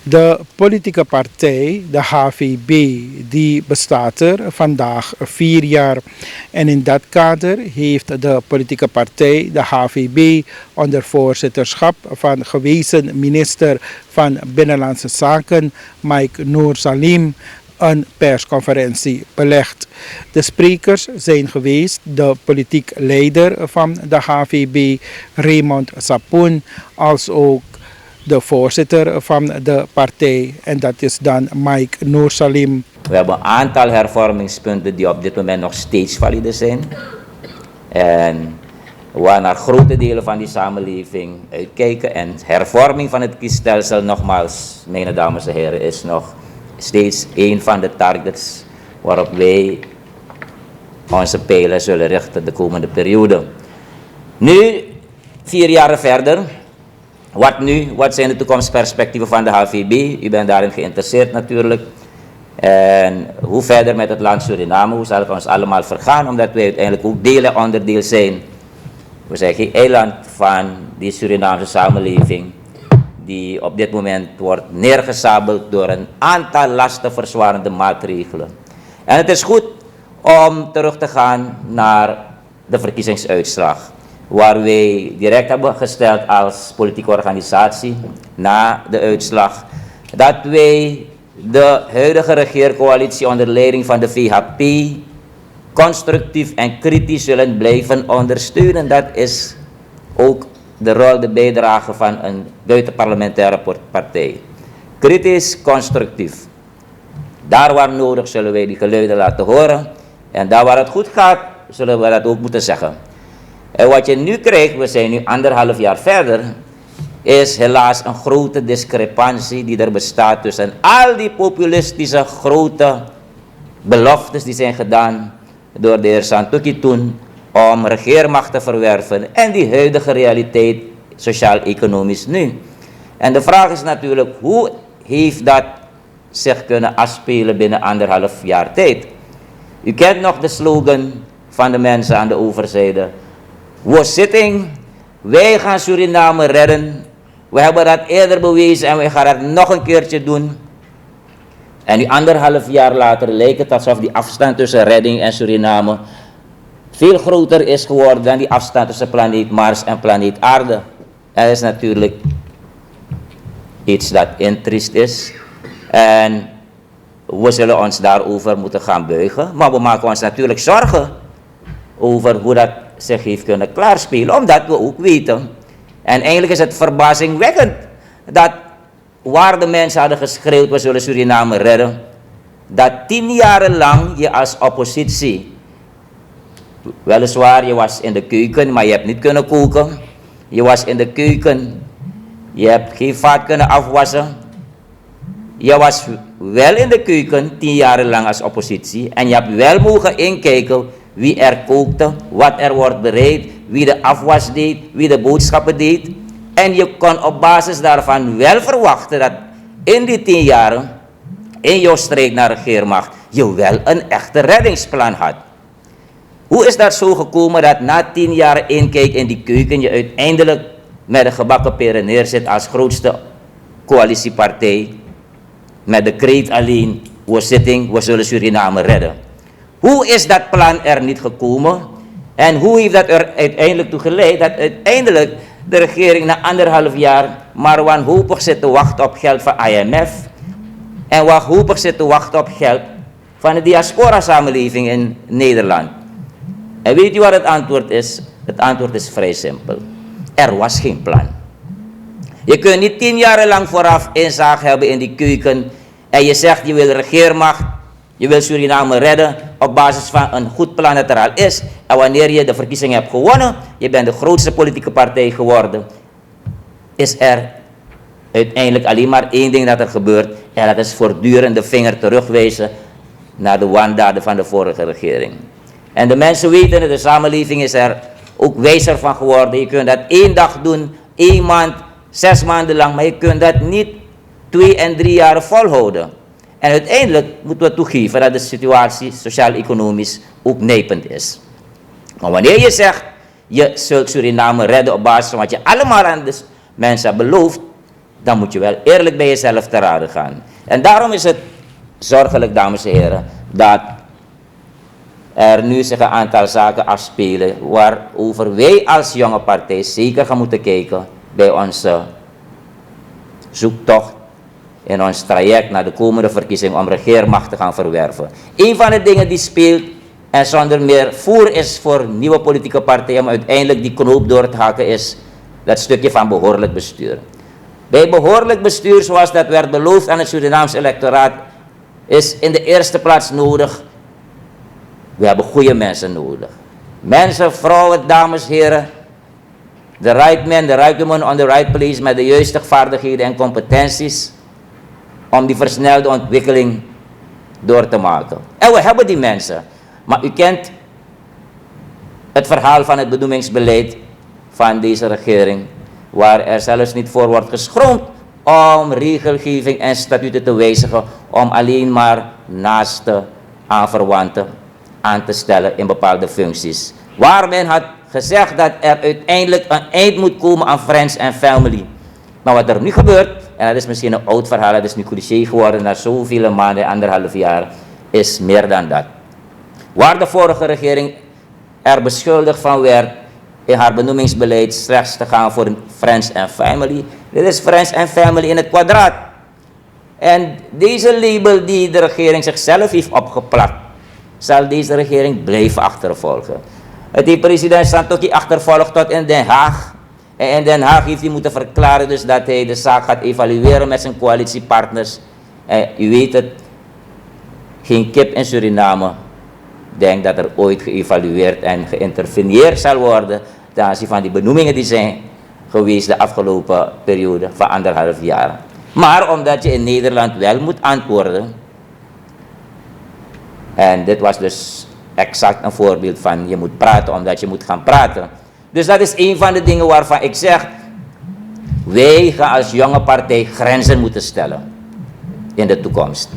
De politieke partij, de HVB, die bestaat er vandaag 4 jaar. En in dat kader heeft de politieke partij, de HVB, onder voorzitterschap van gewezen minister van Binnenlandse Zaken, Mike Noor Salim, een persconferentie belegd. De sprekers zijn geweest de politiek leider van de HVB, Raymond Sapoen, als ook de voorzitter van de partij, en dat is dan Mike Noor Salim. We hebben een aantal hervormingspunten die op dit moment nog steeds valide zijn. En waar naar grote delen van die samenleving uitkijken. En hervorming van het kiesstelsel, nogmaals, mijn dames en heren, is nog steeds een van de targets waarop wij onze pijlen zullen richten de komende periode. Nu, 4 jaar verder. Wat nu? Wat zijn de toekomstperspectieven van de HVB? U bent daarin geïnteresseerd natuurlijk. En hoe verder met het land Suriname? Hoe zal het ons allemaal vergaan? Omdat wij uiteindelijk ook deel en onderdeel zijn. We zijn geen eiland van die Surinaamse samenleving, die op dit moment wordt neergezabeld door een aantal lastenverzwarende maatregelen. En het is goed om terug te gaan naar de verkiezingsuitslag, waar wij direct hebben gesteld als politieke organisatie na de uitslag dat wij de huidige regeercoalitie onder leiding van de VHP constructief en kritisch zullen blijven ondersteunen. Dat is ook de rol, de bijdrage van een buitenparlementaire partij. Kritisch, constructief. Daar waar nodig zullen wij die geluiden laten horen. En daar waar het goed gaat, zullen we dat ook moeten zeggen. En wat je nu krijgt, we zijn nu 1,5 jaar verder, is helaas een grote discrepantie die er bestaat tussen al die populistische grote beloftes die zijn gedaan door de heer Santokhi toen om regeermacht te verwerven en die huidige realiteit sociaal-economisch nu. En de vraag is natuurlijk, hoe heeft dat zich kunnen afspelen binnen 1,5 jaar tijd? U kent nog de slogan van de mensen aan de overzijde. We're sitting, wij gaan Suriname redden. We hebben dat eerder bewezen en we gaan dat nog een keertje doen. En nu 1,5 jaar later lijkt het alsof die afstand tussen redding en Suriname veel groter is geworden dan die afstand tussen planeet Mars en planeet Aarde. Dat is natuurlijk iets dat intriest is. En we zullen ons daarover moeten gaan buigen. Maar we maken ons natuurlijk zorgen over hoe dat zich heeft kunnen klaarspelen. Omdat we ook weten, en eigenlijk is het verbazingwekkend, dat waar de mensen hadden geschreeuwd, we zullen Suriname redden, dat 10 jaar lang je als oppositie, weliswaar je was in de keuken, maar je hebt niet kunnen koken. Je was in de keuken, je hebt geen vaat kunnen afwassen. Je was wel in de keuken 10 jaar lang als oppositie en je hebt wel mogen inkijken wie er kookte, wat er wordt bereid, wie de afwas deed, wie de boodschappen deed. En je kon op basis daarvan wel verwachten dat in die 10 jaren, in jouw strijd naar regeermacht, je wel een echte reddingsplan had. Hoe is dat zo gekomen dat na 10 jaar inkijk in die keuken je uiteindelijk met de gebakken peren neerzit als grootste coalitiepartij met de kreet alleen, we're sitting, we zullen Suriname redden. Hoe is dat plan er niet gekomen? En hoe heeft dat er uiteindelijk toe geleid dat uiteindelijk de regering na 1,5 jaar maar wanhopig zit te wachten op geld van IMF en wanhopig zit te wachten op geld van de diaspora-samenleving in Nederland? En weet u wat het antwoord is? Het antwoord is vrij simpel. Er was geen plan. Je kunt niet 10 jaar lang vooraf inzage hebben in die keuken en je zegt je wil regeermacht, je wil Suriname redden op basis van een goed plan dat er al is. En wanneer je de verkiezingen hebt gewonnen, je bent de grootste politieke partij geworden, is er uiteindelijk alleen maar één ding dat er gebeurt. En dat is voortdurend de vinger terugwijzen naar de wandaden van de vorige regering. En de mensen weten het, de samenleving is er ook wijzer van geworden. Je kunt dat 1 dag doen, 1 maand, 6 maanden lang, maar je kunt dat niet 2 en 3 jaar volhouden. En uiteindelijk moeten we toegeven dat de situatie sociaal-economisch ook nijpend is. Maar wanneer je zegt, je zult Suriname redden op basis van wat je allemaal aan de mensen hebt beloofd, dan moet je wel eerlijk bij jezelf te raden gaan. En daarom is het zorgelijk, dames en heren, dat er nu zich een aantal zaken afspelen waarover wij als jonge partij zeker gaan moeten kijken bij onze zoektocht in ons traject naar de komende verkiezing om regeermacht te gaan verwerven. Een van de dingen die speelt en zonder meer voer is voor nieuwe politieke partijen om uiteindelijk die knoop door te hakken is dat stukje van behoorlijk bestuur. Bij behoorlijk bestuur, zoals dat werd beloofd aan het Surinaams electoraat, is in de eerste plaats nodig, we hebben goede mensen nodig. Mensen, vrouwen, dames, heren, the right man, the right woman on the right place met de juiste vaardigheden en competenties om die versnelde ontwikkeling door te maken. En we hebben die mensen. Maar u kent het verhaal van het benoemingsbeleid van deze regering, waar er zelfs niet voor wordt geschroomd om regelgeving en statuten te wijzigen, om alleen maar naaste aanverwanten aan te stellen in bepaalde functies. Waar men had gezegd dat er uiteindelijk een eind moet komen aan friends en family. Maar wat er nu gebeurt, en dat is misschien een oud verhaal, dat is nu cliché geworden na zoveel maanden, 1,5 jaar, is meer dan dat. Waar de vorige regering er beschuldigd van werd in haar benoemingsbeleid slechts te gaan voor friends and family. Dit is friends and family in het kwadraat. En deze label die de regering zichzelf heeft opgeplakt, zal deze regering blijven achtervolgen. Het heeft president Santokhi achtervolgd tot in Den Haag. En in Den Haag heeft hij moeten verklaren dus dat hij de zaak gaat evalueren met zijn coalitiepartners. En u weet het, geen kip in Suriname denkt dat er ooit geëvalueerd en geïnterveneerd zal worden ten aanzien van die benoemingen die zijn geweest de afgelopen periode van 1,5 jaar. Maar omdat je in Nederland wel moet antwoorden, en dit was dus exact een voorbeeld van je moet praten omdat je moet gaan praten. Dus dat is een van de dingen waarvan ik zeg, wij gaan als jonge partij grenzen moeten stellen in de toekomst.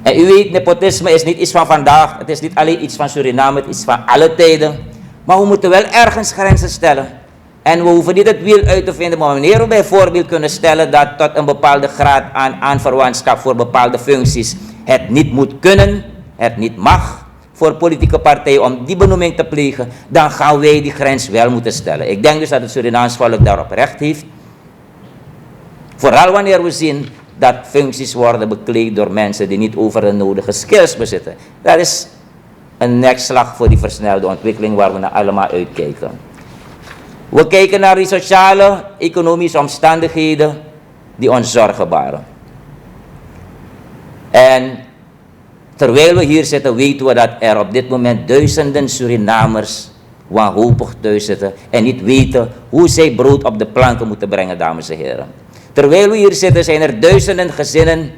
En u weet, nepotisme is niet iets van vandaag, het is niet alleen iets van Suriname, het is van alle tijden. Maar we moeten wel ergens grenzen stellen. En we hoeven niet het wiel uit te vinden, maar wanneer we bijvoorbeeld kunnen stellen dat tot een bepaalde graad aan aanverwantschap voor bepaalde functies het niet moet kunnen, het niet mag voor politieke partijen om die benoeming te plegen, dan gaan wij die grens wel moeten stellen. Ik denk dus dat het Surinaams volk daarop recht heeft. Vooral wanneer we zien dat functies worden bekleed door mensen die niet over de nodige skills bezitten. Dat is een nekslag voor die versnelde ontwikkeling waar we naar allemaal uitkijken. We kijken naar die sociale, economische omstandigheden die ons zorgen baren. En terwijl we hier zitten, weten we dat er op dit moment duizenden Surinamers wanhopig thuis zitten en niet weten hoe zij brood op de planken moeten brengen, dames en heren. Terwijl we hier zitten, zijn er duizenden gezinnen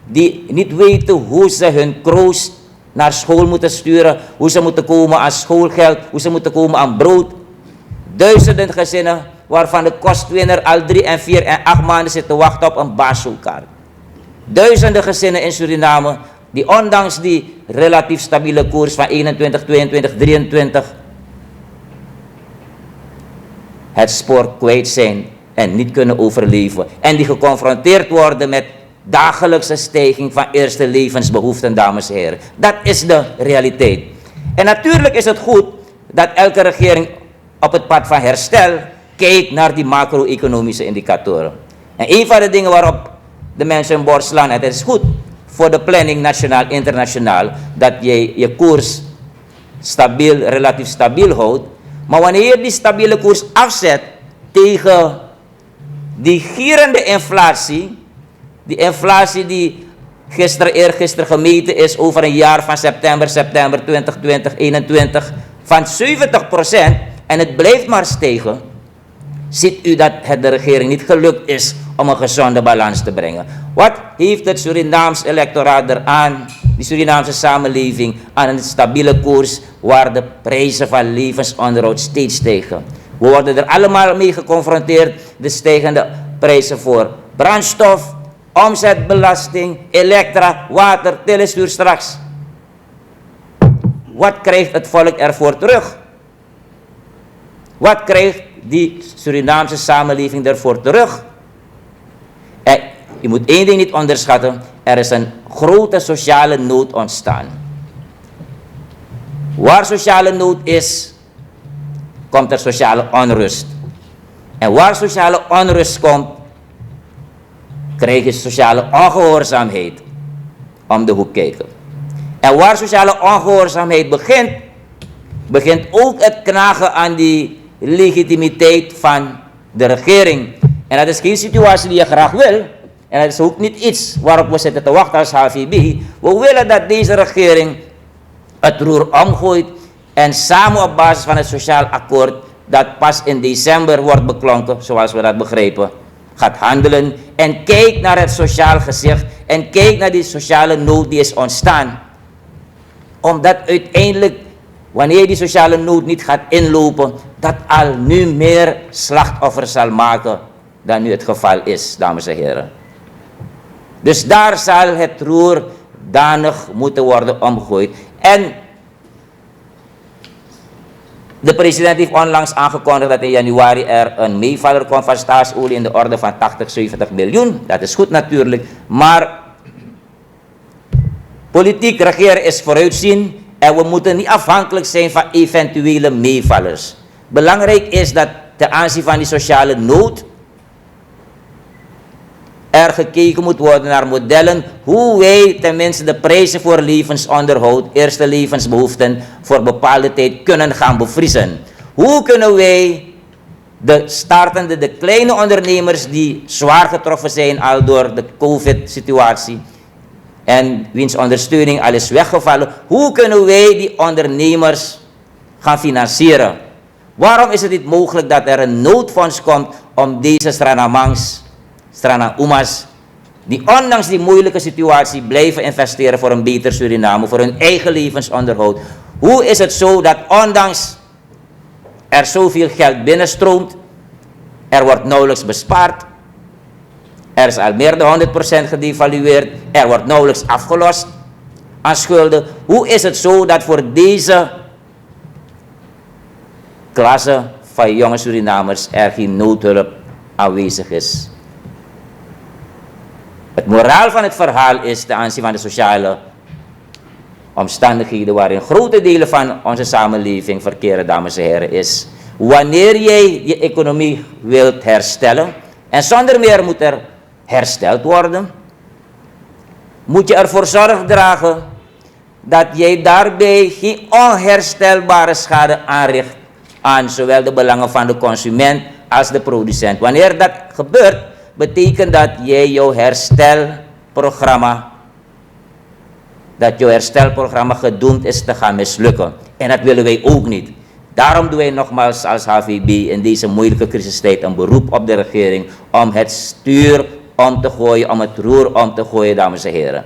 die niet weten hoe ze hun kroost naar school moeten sturen, hoe ze moeten komen aan schoolgeld, hoe ze moeten komen aan brood. Duizenden gezinnen waarvan de kostwinner al 3 en 4 en 8 maanden zit te wachten op een basiszoekkaart. Duizenden gezinnen in Suriname die ondanks die relatief stabiele koers van 21, 22, 23 het spoor kwijt zijn en niet kunnen overleven. En die geconfronteerd worden met dagelijkse stijging van eerste levensbehoeften, dames en heren. Dat is de realiteit. En natuurlijk is het goed dat elke regering op het pad van herstel kijkt naar die macro-economische indicatoren. En een van de dingen waarop de mensen hun borst slaan, en het is goed voor de planning nationaal, internationaal, dat je je koers stabiel, relatief stabiel houdt. Maar wanneer je die stabiele koers afzet tegen die gierende inflatie, die inflatie die eergisteren gemeten is over een jaar van september 2020, 2021 van 70% en het blijft maar stijgen, ziet u dat het de regering niet gelukt is om een gezonde balans te brengen. Wat heeft het Surinaams electoraat eraan, die Surinaamse samenleving, aan een stabiele koers waar de prijzen van levensonderhoud steeds stijgen? We worden er allemaal mee geconfronteerd, de stijgende prijzen voor brandstof, omzetbelasting, elektra, water, telestuur straks. Wat krijgt het volk ervoor terug? Wat krijgt die Surinaamse samenleving ervoor terug? En U moet één ding niet onderschatten. Er is een grote sociale nood ontstaan. Waar sociale nood is, komt er sociale onrust. En waar sociale onrust komt, krijg je sociale ongehoorzaamheid om de hoek kijken. En waar sociale ongehoorzaamheid begint, begint ook het knagen aan die legitimiteit van de regering. En dat is geen situatie die je graag wil. En dat is ook niet iets waarop we zitten te wachten als HVB. We willen dat deze regering het roer omgooit en samen op basis van het sociaal akkoord dat pas in december wordt beklonken, zoals we dat begrijpen, gaat handelen en kijk naar het sociaal gezicht en kijk naar die sociale nood die is ontstaan. Omdat uiteindelijk, wanneer die sociale nood niet gaat inlopen, dat al nu meer slachtoffers zal maken dan nu het geval is, dames en heren. Dus daar zal het roer danig moeten worden omgegooid. En de president heeft onlangs aangekondigd dat in januari er een meevaller komt van staatsolie in de orde van 80-70 miljoen. Dat is goed natuurlijk, maar politiek regeren is vooruitzien en we moeten niet afhankelijk zijn van eventuele meevallers. Belangrijk is dat ten aanzien van die sociale nood er gekeken moet worden naar modellen hoe wij tenminste de prijzen voor levensonderhoud, eerste levensbehoeften voor bepaalde tijd kunnen gaan bevriezen. Hoe kunnen wij de startende, de kleine ondernemers die zwaar getroffen zijn al door de COVID-situatie en wiens ondersteuning al is weggevallen, hoe kunnen wij die ondernemers gaan financieren? Waarom is het niet mogelijk dat er een noodfonds komt om deze Stranamangs, Strana-Umas, die ondanks die moeilijke situatie blijven investeren voor een beter Suriname, voor hun eigen levensonderhoud. Hoe is het zo dat ondanks er zoveel geld binnenstroomt, er wordt nauwelijks bespaard, er is al meer dan 100% gedevalueerd, er wordt nauwelijks afgelost aan schulden. Hoe is het zo dat voor deze klasse van jonge Surinamers er geen noodhulp aanwezig is? Het moraal van het verhaal is ten aanzien van de sociale omstandigheden waarin grote delen van onze samenleving verkeren, dames en heren, is wanneer jij je economie wilt herstellen, en zonder meer moet er hersteld worden, moet je ervoor zorg dragen dat jij daarbij geen onherstelbare schade aanricht aan zowel de belangen van de consument als de producent. Wanneer dat gebeurt, betekent dat jij jouw herstelprogramma gedoemd is te gaan mislukken. En dat willen wij ook niet. Daarom doen wij nogmaals als HVB in deze moeilijke crisistijd een beroep op de regering om het stuur om te gooien, om het roer om te gooien, dames en heren.